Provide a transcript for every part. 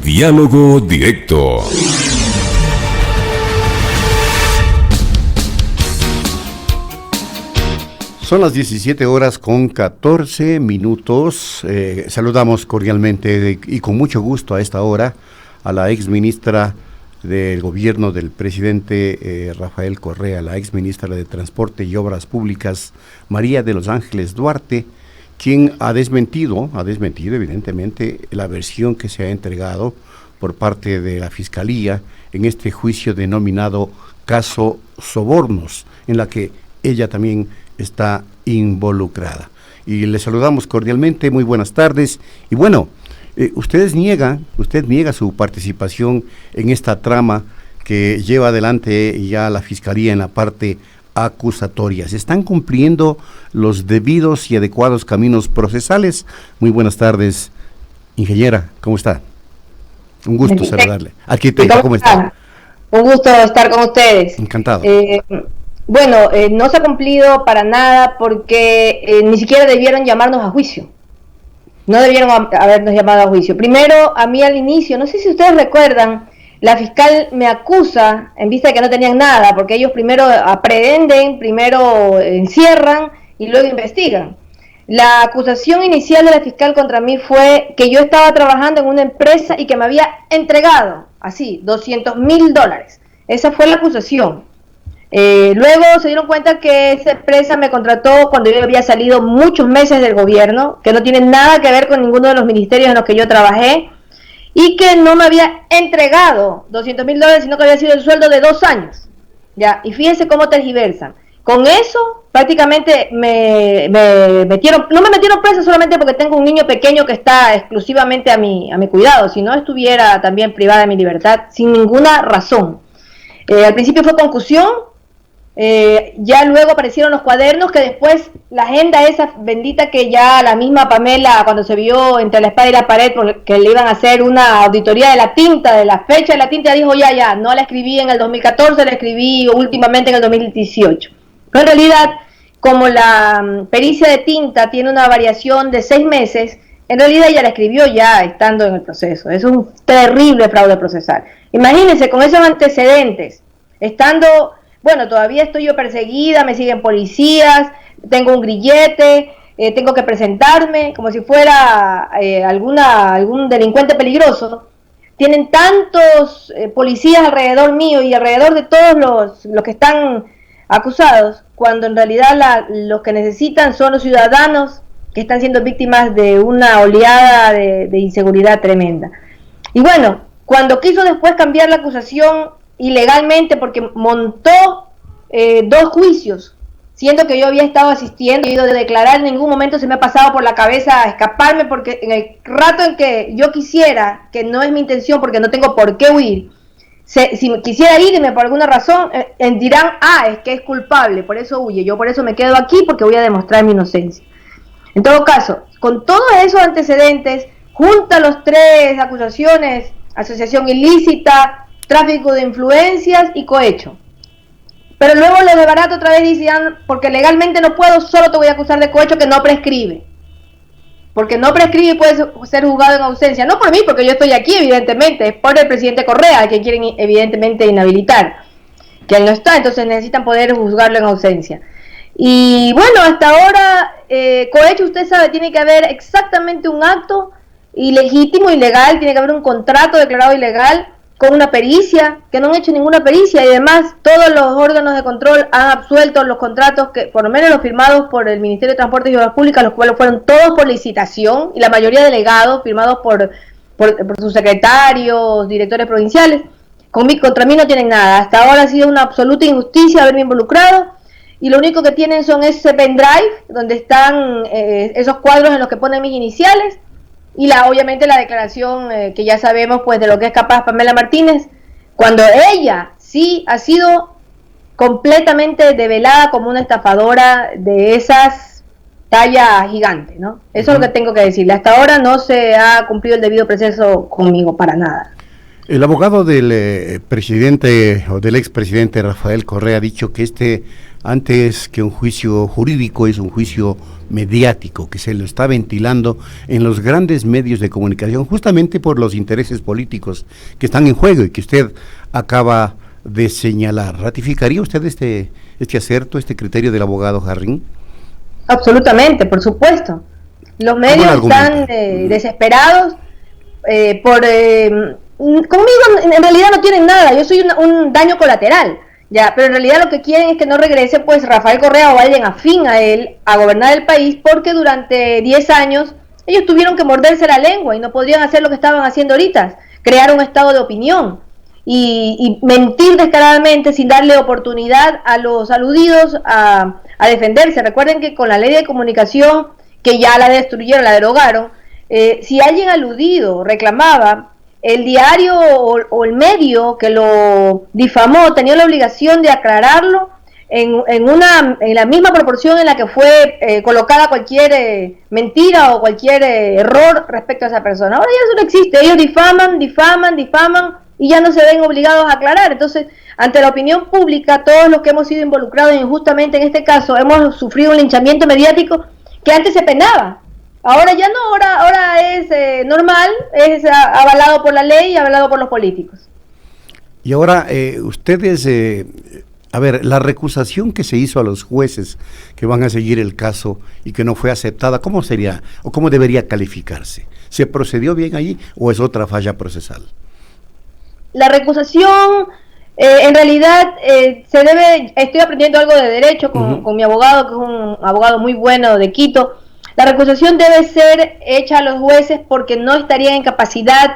Diálogo Directo. Son las 17 horas con 14 minutos. Saludamos cordialmente y con mucho gusto a esta hora a la exministra del gobierno del presidente Rafael Correa, la exministra de Transporte y Obras Públicas, María de los Ángeles Duarte, quien ha desmentido evidentemente la versión que se ha entregado por parte de la Fiscalía en este juicio denominado caso Sobornos, en la que ella también está involucrada. Y le saludamos cordialmente, muy buenas tardes. Y bueno, usted niega su participación en esta trama que lleva adelante ya la Fiscalía en la parte acusatoria. ¿Se están cumpliendo los debidos y adecuados caminos procesales? Muy buenas tardes, ingeniera, ¿cómo está? Un gusto saludarle. Arquitecta, ¿cómo está? Un gusto estar con ustedes. Encantado. Bueno, no se ha cumplido para nada porque ni siquiera debieron llamarnos a juicio. No debieron habernos llamado a juicio. Primero, a mí al inicio, no sé si ustedes recuerdan, la fiscal me acusa en vista de que no tenían nada, porque ellos primero aprehenden, primero encierran y luego investigan. La acusación inicial de la fiscal contra mí fue que yo estaba trabajando en una empresa y que me había entregado, así, $200,000. Esa fue la acusación. Luego se dieron cuenta que esa empresa me contrató cuando yo había salido muchos meses del gobierno, que no tiene nada que ver con ninguno de los ministerios en los que yo trabajé, y que no me había entregado $200,000, sino que había sido el sueldo de 2 años. Ya, y fíjense cómo tergiversan. Con eso prácticamente no me metieron presa solamente porque tengo un niño pequeño que está exclusivamente a mi cuidado, si no estuviera también privada de mi libertad sin ninguna razón. Al principio fue concusión. Ya luego aparecieron los cuadernos, que después la agenda esa bendita que ya la misma Pamela, cuando se vio entre la espada y la pared porque le iban a hacer una auditoría de la tinta, de la fecha de la tinta, dijo ya, no la escribí en el 2014, la escribí últimamente en el 2018. Pero en realidad, como la pericia de tinta tiene una variación de 6 meses, en realidad ella la escribió ya estando en el proceso. Es un terrible fraude procesal. Imagínense, con esos antecedentes, estando... Bueno, todavía estoy yo perseguida, me siguen policías, tengo un grillete, tengo que presentarme como si fuera algún delincuente peligroso. Tienen tantos policías alrededor mío y alrededor de todos los que están acusados, cuando en realidad los que necesitan son los ciudadanos que están siendo víctimas de una oleada de inseguridad tremenda. Y bueno, cuando quiso después cambiar la acusación ilegalmente, porque montó 2 juicios, siendo que yo había estado asistiendo y ido a declarar, en ningún momento se me ha pasado por la cabeza escaparme, porque en el rato en que yo quisiera, que no es mi intención porque no tengo por qué huir, si quisiera irme por alguna razón, dirán, es que es culpable, por eso huye. Yo por eso me quedo aquí, porque voy a demostrar mi inocencia. En todo caso, con todos esos antecedentes, junta los 3 acusaciones: asociación ilícita, tráfico de influencias y cohecho. Pero luego lo de barato otra vez dicen, porque legalmente no puedo, solo te voy a acusar de cohecho, que no prescribe. Porque no prescribe y puede ser juzgado en ausencia. No por mí, porque yo estoy aquí, evidentemente. Es por el presidente Correa, que quieren evidentemente inhabilitar. Que él no está, entonces necesitan poder juzgarlo en ausencia. Y bueno, hasta ahora, cohecho, usted sabe, tiene que haber exactamente un acto ilegítimo, ilegal, tiene que haber un contrato declarado ilegal, con una pericia, que no han hecho ninguna pericia, y además todos los órganos de control han absuelto los contratos, que por lo menos los firmados por el Ministerio de Transporte y Obras Públicas, los cuales fueron todos por licitación, y la mayoría delegados, firmados por sus secretarios, directores provinciales. Contra mí no tienen nada. Hasta ahora ha sido una absoluta injusticia haberme involucrado, y lo único que tienen son ese pendrive, donde están esos cuadros en los que ponen mis iniciales, y obviamente la declaración que ya sabemos pues de lo que es capaz Pamela Martínez, cuando ella sí ha sido completamente develada como una estafadora de esas talla gigante, ¿no? Eso es lo que tengo que decirle. Hasta ahora no se ha cumplido el debido proceso conmigo para nada. El abogado del presidente o del expresidente Rafael Correa ha dicho que antes que un juicio jurídico, es un juicio mediático, que se lo está ventilando en los grandes medios de comunicación, justamente por los intereses políticos que están en juego y que usted acaba de señalar. ¿Ratificaría usted este acerto, este criterio del abogado Jarrín? Absolutamente, por supuesto. Los medios están desesperados conmigo en realidad no tienen nada, yo soy un daño colateral, ya, pero en realidad lo que quieren es que no regrese pues Rafael Correa o alguien afín a él a gobernar el país, porque durante 10 años ellos tuvieron que morderse la lengua y no podrían hacer lo que estaban haciendo ahorita, crear un estado de opinión y mentir descaradamente sin darle oportunidad a los aludidos a defenderse. Recuerden que con la ley de comunicación, que ya la destruyeron, la derogaron, si alguien aludido reclamaba, el diario o el medio que lo difamó tenía la obligación de aclararlo en la misma proporción en la que fue colocada cualquier mentira o cualquier error respecto a esa persona. Ahora ya eso no existe, ellos difaman y ya no se ven obligados a aclarar. Entonces, ante la opinión pública, todos los que hemos sido involucrados injustamente en este caso, hemos sufrido un linchamiento mediático que antes se penaba. Ahora ya no, ahora es normal, es avalado por la ley y avalado por los políticos. Y ahora, ustedes, la recusación que se hizo a los jueces que van a seguir el caso y que no fue aceptada, ¿cómo sería o cómo debería calificarse? ¿Se procedió bien allí o es otra falla procesal? La recusación, en realidad, estoy aprendiendo algo de derecho con mi abogado, que es un abogado muy bueno de Quito. La recusación debe ser hecha a los jueces porque no estarían en capacidad,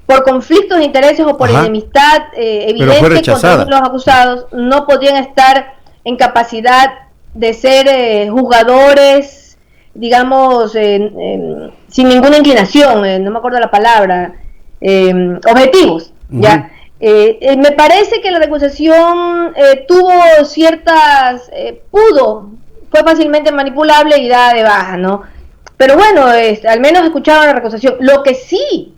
por conflictos de intereses o por enemistad evidente contra los acusados, no podrían estar en capacidad de ser juzgadores, digamos, sin ninguna inclinación, no me acuerdo la palabra, objetivos, ¿ya? Me parece que la recusación tuvo ciertas, fue fácilmente manipulable y dada de baja, ¿no? Pero bueno, al menos escucharon la recusación. Lo que sí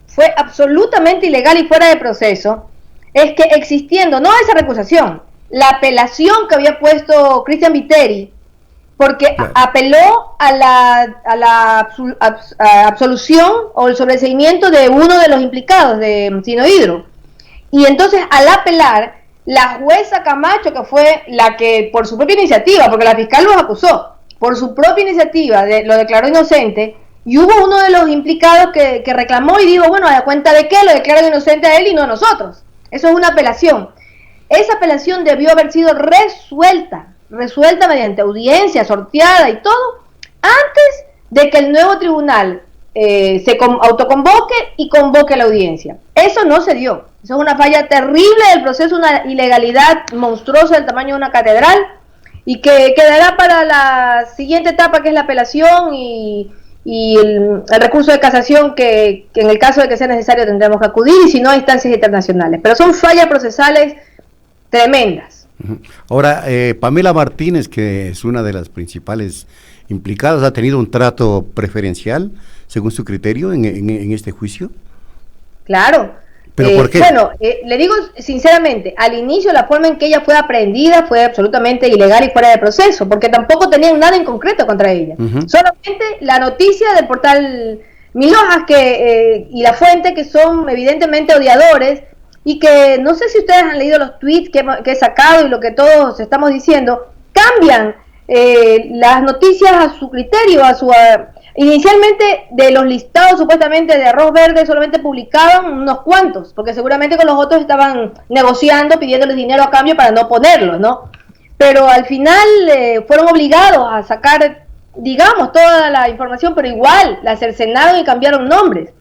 fue absolutamente ilegal y fuera de proceso es que existiendo, no esa recusación, la apelación que había puesto Cristian Viteri, porque apeló a la absolución o el sobreseimiento de uno de los implicados, de Sinohidro. Y entonces, al apelar, la jueza Camacho, que fue la que, por su propia iniciativa, porque la fiscal los acusó, por su propia iniciativa lo declaró inocente, y hubo uno de los implicados que reclamó y dijo, bueno, ¿a cuenta de qué lo declaran inocente a él y no a nosotros? Eso es una apelación. Esa apelación debió haber sido resuelta mediante audiencia, sorteada y todo, antes de que el nuevo tribunal se autoconvoque y convoque la audiencia. Eso no se dio. Eso es una falla terrible del proceso, una ilegalidad monstruosa del tamaño de una catedral, y que quedará para la siguiente etapa, que es la apelación y el recurso de casación, que en el caso de que sea necesario tendremos que acudir, y si no, a instancias internacionales. Pero son fallas procesales tremendas. Ahora, Pamela Martínez, que es una de las principales implicadas, ¿ha tenido un trato preferencial, según su criterio, en este juicio? Claro. ¿Pero por qué? Bueno, le digo sinceramente, al inicio la forma en que ella fue aprehendida fue absolutamente ilegal y fuera de proceso, porque tampoco tenían nada en concreto contra ella. Solamente la noticia del portal Mil Hojas y La Fuente, que son evidentemente odiadores, y que no sé si ustedes han leído los tweets que he sacado y lo que todos estamos diciendo, cambian las noticias a su criterio, inicialmente de los listados supuestamente de Arroz Verde solamente publicaban unos cuantos, porque seguramente con los otros estaban negociando, pidiéndoles dinero a cambio para no ponerlos, ¿no? Pero al final fueron obligados a sacar, digamos, toda la información, pero igual la cercenaron y cambiaron nombres.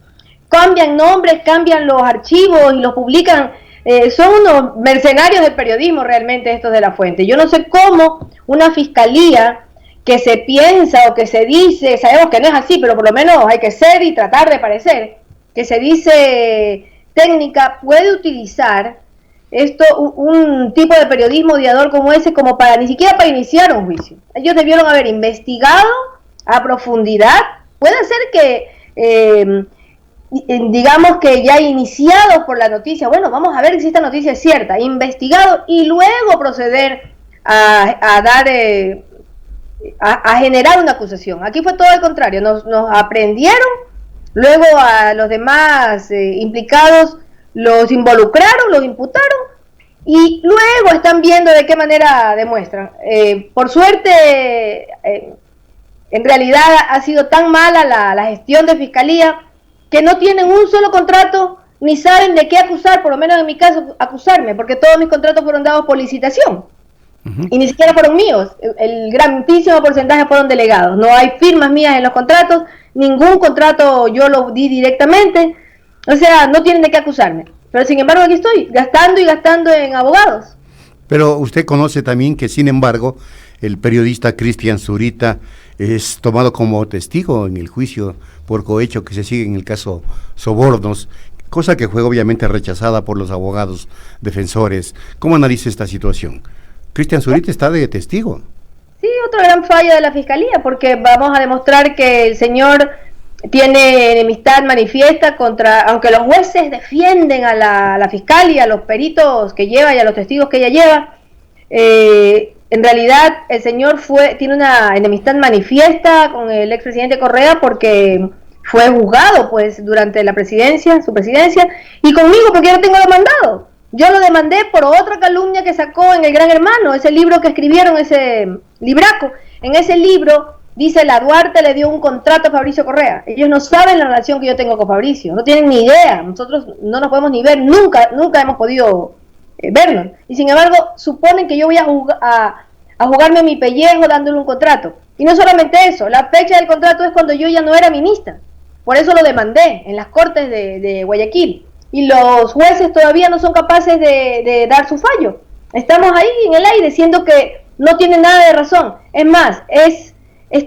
Cambian nombres, cambian los archivos y los publican. Son unos mercenarios del periodismo realmente estos de La Fuente. Yo no sé cómo una fiscalía que se piensa o que se dice, sabemos que no es así, pero por lo menos hay que ser y tratar de parecer, que se dice técnica, puede utilizar un tipo de periodismo odiador como ese como ni siquiera para iniciar un juicio. Ellos debieron haber investigado a profundidad. Puede ser que digamos que ya iniciados por la noticia, bueno, vamos a ver si esta noticia es cierta, investigado y luego proceder a dar, a generar una acusación. Aquí fue todo al contrario, nos aprendieron, luego a los demás implicados los involucraron, los imputaron y luego están viendo de qué manera demuestran. Por suerte, en realidad ha sido tan mala la gestión de Fiscalía que no tienen un solo contrato ni saben de qué acusar, por lo menos en mi caso, acusarme, porque todos mis contratos fueron dados por licitación. Y ni siquiera fueron míos, el grandísimo porcentaje fueron delegados, no hay firmas mías en los contratos, ningún contrato yo lo di directamente, o sea, no tienen de qué acusarme, pero sin embargo aquí estoy, gastando y gastando en abogados. Pero usted conoce también que, sin embargo, el periodista Cristian Zurita es tomado como testigo en el juicio por cohecho que se sigue en el caso Sobornos, cosa que fue obviamente rechazada por los abogados defensores. ¿Cómo analiza esta situación? Cristian Zurita está de testigo. Sí, otra gran falla de la Fiscalía, porque vamos a demostrar que el señor tiene enemistad manifiesta contra, aunque los jueces defienden a la fiscal y a los peritos que lleva y a los testigos que ella lleva, en realidad el señor tiene una enemistad manifiesta con el expresidente Correa porque fue juzgado pues durante la presidencia, su presidencia, y conmigo porque yo lo tengo demandado. Yo lo demandé por otra calumnia que sacó en El Gran Hermano, ese libro que escribieron, ese libraco. En ese libro dice la Duarte le dio un contrato a Fabricio Correa. Ellos no saben la relación que yo tengo con Fabricio, no tienen ni idea. Nosotros no nos podemos ni ver, nunca hemos podido vernos. Y sin embargo, suponen que yo voy a jugarme mi pellejo dándole un contrato. Y no solamente eso, la fecha del contrato es cuando yo ya no era ministra. Por eso lo demandé en las cortes de Guayaquil. Y los jueces todavía no son capaces de dar su fallo. Estamos ahí en el aire, siendo que no tiene nada de razón. Es más, es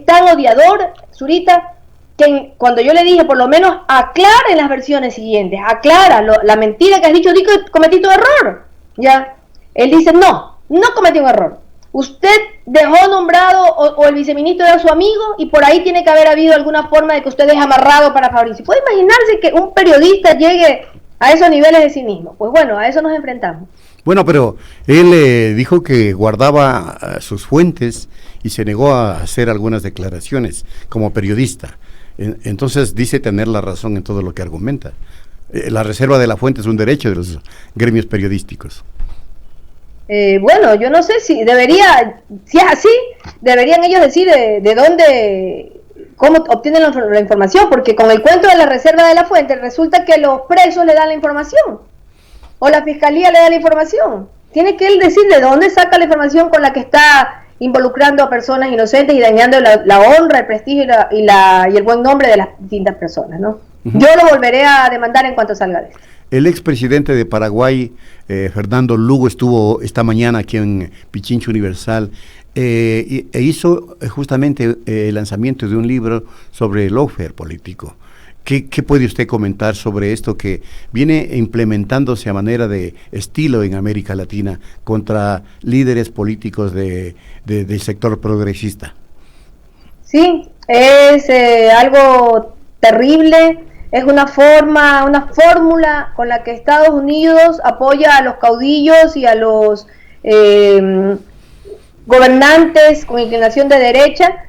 tan odiador, Zurita, que cuando yo le dije, por lo menos aclara en las versiones siguientes, aclara la mentira que has dicho, digo que cometí tu error. Ya, él dice, no cometí un error. Usted dejó nombrado o el viceministro era su amigo y por ahí tiene que haber habido alguna forma de que usted deje amarrado para Fabricio. ¿Puede imaginarse que un periodista llegue a esos niveles de cinismo? Pues bueno, a eso nos enfrentamos. Bueno, pero él dijo que guardaba sus fuentes y se negó a hacer algunas declaraciones como periodista. Entonces dice tener la razón en todo lo que argumenta. La reserva de la fuente es un derecho de los gremios periodísticos. Bueno, yo no sé si es así, deberían ellos decir de dónde, cómo obtienen la información, porque con el cuento de la reserva de la fuente resulta que los presos le dan la información, o la fiscalía le da la información. Tiene que él decir de dónde saca la información con la que está involucrando a personas inocentes y dañando la honra, el prestigio y el buen nombre de las distintas personas, ¿no? Yo lo volveré a demandar en cuanto salga de esto. El expresidente de Paraguay, Fernando Lugo, estuvo esta mañana aquí en Pichincha Universal e hizo justamente el lanzamiento de un libro sobre el lawfare político. ¿Qué puede usted comentar sobre esto que viene implementándose a manera de estilo en América Latina contra líderes políticos del sector progresista? Sí, es algo terrible. Es una fórmula con la que Estados Unidos apoya a los caudillos y a los gobernantes con inclinación de derecha,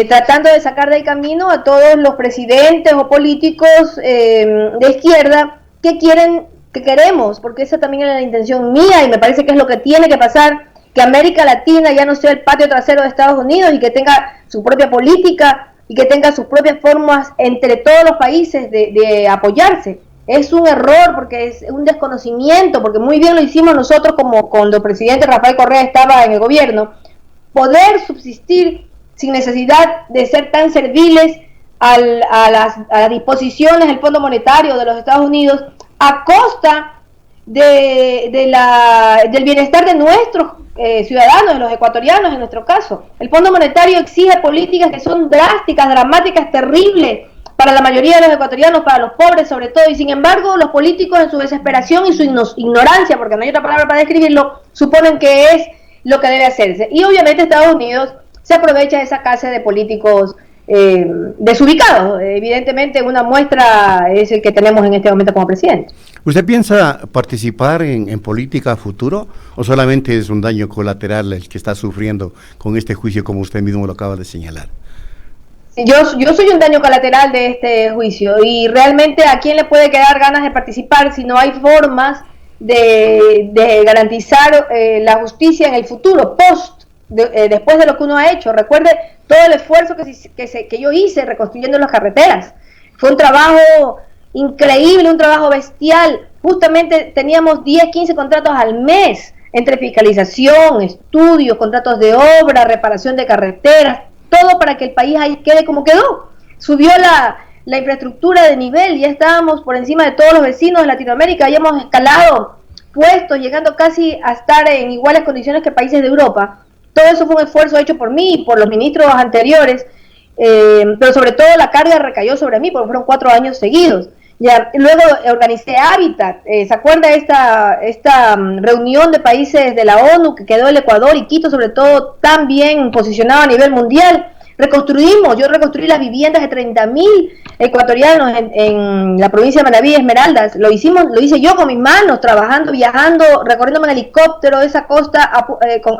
tratando de sacar del camino a todos los presidentes o políticos de izquierda que queremos, porque esa también es la intención mía y me parece que es lo que tiene que pasar, que América Latina ya no sea el patio trasero de Estados Unidos y que tenga su propia política y que tenga sus propias formas entre todos los países de apoyarse. Es un error porque es un desconocimiento, porque muy bien lo hicimos nosotros como cuando el presidente Rafael Correa estaba en el gobierno, poder subsistir sin necesidad de ser tan serviles a las disposiciones del Fondo Monetario de los Estados Unidos a costa del bienestar de nuestros ciudadanos, de los ecuatorianos en nuestro caso. El Fondo Monetario exige políticas que son drásticas, dramáticas, terribles para la mayoría de los ecuatorianos, para los pobres sobre todo, y sin embargo los políticos en su desesperación y su ignorancia, porque no hay otra palabra para describirlo, suponen que es lo que debe hacerse. Y obviamente Estados Unidos se aprovecha de esa clase de políticos desubicados. Evidentemente una muestra es el que tenemos en este momento como presidente. ¿Usted piensa participar en política a futuro o solamente es un daño colateral el que está sufriendo con este juicio, como usted mismo lo acaba de señalar? Yo soy un daño colateral de este juicio y realmente a quién le puede quedar ganas de participar si no hay formas de garantizar la justicia en el futuro, después de lo que uno ha hecho. Recuerde todo el esfuerzo que yo hice reconstruyendo las carreteras. Fue un trabajo increíble, un trabajo bestial. Justamente teníamos 10, 15 contratos al mes entre fiscalización, estudios, contratos de obra, reparación de carreteras, todo para que el país ahí quede como quedó. Subió la infraestructura de nivel, ya estábamos por encima de todos los vecinos de Latinoamérica, ya hemos escalado puestos, llegando casi a estar en iguales condiciones que países de Europa. Todo eso fue un esfuerzo hecho por mí y por los ministros anteriores, pero sobre todo la carga recayó sobre mí, porque fueron 4 años seguidos. Ya, luego organicé Hábitat, ¿se acuerda esta reunión de países de la ONU que quedó el Ecuador y Quito sobre todo tan bien posicionado a nivel mundial? Yo reconstruí las viviendas de 30.000 ecuatorianos en la provincia de Manabí, Esmeraldas. Lo hice yo con mis manos, trabajando, viajando, recorriéndome en helicóptero esa costa,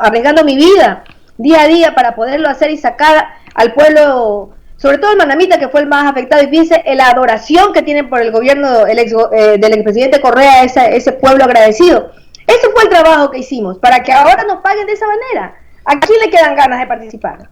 arriesgando mi vida día a día para poderlo hacer y sacar al pueblo, sobre todo el manamita, que fue el más afectado. Y fíjense la adoración que tienen por el gobierno del expresidente Correa, ese pueblo agradecido. Ese fue el trabajo que hicimos, para que ahora nos paguen de esa manera. ¿A quién le quedan ganas de participar?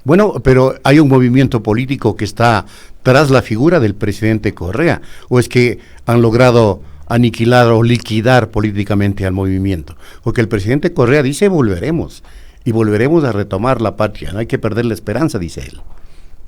Bueno, pero hay un movimiento político que está tras la figura del presidente Correa, ¿o es que han logrado aniquilar o liquidar políticamente al movimiento? Porque el presidente Correa dice volveremos, y volveremos a retomar la patria, no hay que perder la esperanza, dice él.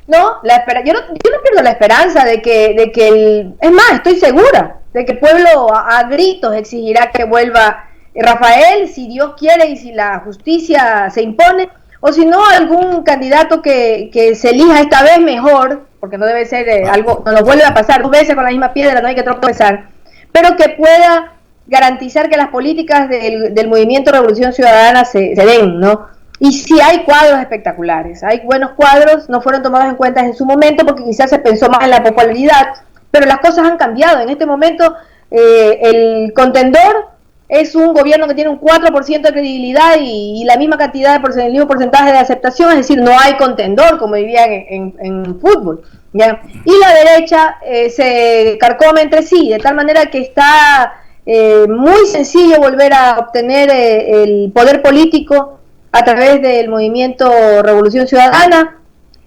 No, yo no pierdo la esperanza es más, estoy segura de que el pueblo a gritos exigirá que vuelva Rafael, si Dios quiere y si la justicia se impone, o si no, algún candidato que se elija esta vez mejor, porque no debe ser algo, no nos vuelve a pasar 2 veces con la misma piedra, no hay que tropezar, pero que pueda garantizar que las políticas del Movimiento Revolución Ciudadana se den, ¿no? Y sí hay cuadros espectaculares, hay buenos cuadros, no fueron tomados en cuenta en su momento porque quizás se pensó más en la popularidad, pero las cosas han cambiado. En este momento el contendor es un gobierno que tiene un 4% de credibilidad y la misma cantidad el mismo porcentaje de aceptación, es decir, no hay contendor, como dirían en fútbol, ¿ya? Y la derecha se carcome entre sí, de tal manera que está muy sencillo volver a obtener el poder político a través del movimiento Revolución Ciudadana,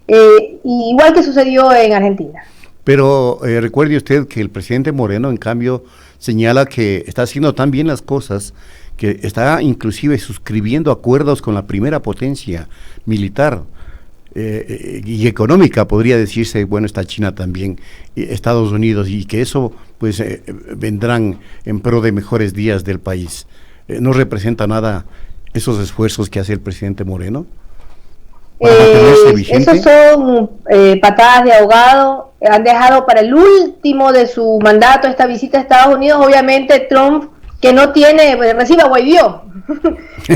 igual que sucedió en Argentina. Pero recuerde usted que el presidente Moreno, en cambio, señala que está haciendo tan bien las cosas que está inclusive suscribiendo acuerdos con la primera potencia militar y económica, podría decirse. Bueno, está China también, Estados Unidos, y que eso pues vendrán en pro de mejores días del país. ¿No representa nada esos esfuerzos que hace el presidente Moreno para mantenerse vigente? Esos son patadas de ahogado. Han dejado para el último de su mandato esta visita a Estados Unidos. Obviamente Trump, que no tiene, pues, reciba Guaidó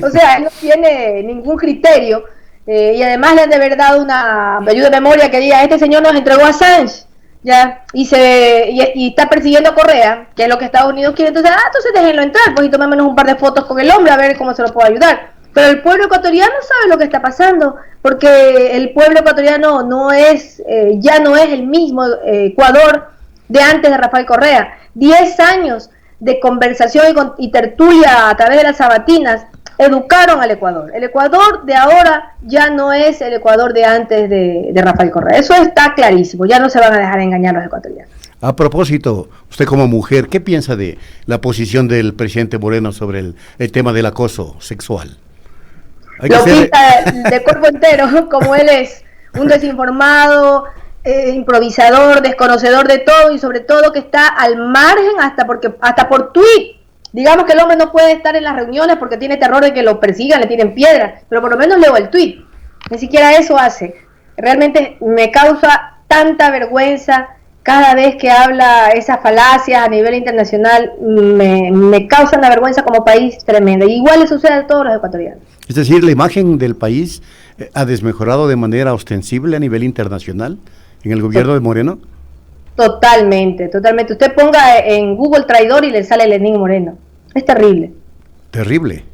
o sea, él no tiene ningún criterio, y además le han de haber dado una ayuda de memoria que diga: este señor nos entregó a Assange, ya, y está persiguiendo a Correa, que es lo que Estados Unidos quiere. Entonces déjenlo entrar, pues, y tomémonos un par de fotos con el hombre a ver cómo se lo puedo ayudar. Pero el pueblo ecuatoriano sabe lo que está pasando, porque el pueblo ecuatoriano ya no es el mismo Ecuador de antes de Rafael Correa. 10 años de conversación y tertulia a través de las sabatinas educaron al Ecuador. El Ecuador de ahora ya no es el Ecuador de antes de Rafael Correa. Eso está clarísimo, ya no se van a dejar engañar los ecuatorianos. A propósito, usted como mujer, ¿qué piensa de la posición del presidente Moreno sobre el tema del acoso sexual? Lo pinta de cuerpo entero, como él es un desinformado, improvisador, desconocedor de todo, y sobre todo que está al margen hasta por tuit. Digamos que el hombre no puede estar en las reuniones porque tiene terror de que lo persigan, le tiren piedras, pero por lo menos leo el tuit. Ni siquiera eso hace. Realmente me causa tanta vergüenza cada vez que habla esas falacias a nivel internacional. Me causa una vergüenza como país tremenda. Igual le sucede a todos los ecuatorianos. Es decir, la imagen del país ¿Ha desmejorado de manera ostensible a nivel internacional en el gobierno de Moreno? Totalmente, totalmente. Usted ponga en Google traidor y le sale Lenín Moreno. Es terrible. Terrible, Sí,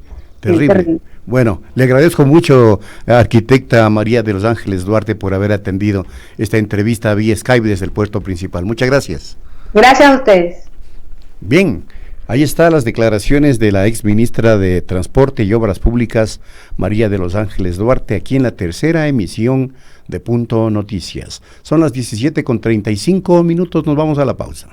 terrible. terrible. Bueno, le agradezco mucho, arquitecta María de los Ángeles Duarte, por haber atendido esta entrevista vía Skype desde el puerto principal. Muchas gracias. Gracias a ustedes. Bien, ahí están las declaraciones de la ex ministra de Transporte y Obras Públicas, María de los Ángeles Duarte, aquí en la tercera emisión de Punto Noticias. Son las 17:35 minutos, nos vamos a la pausa.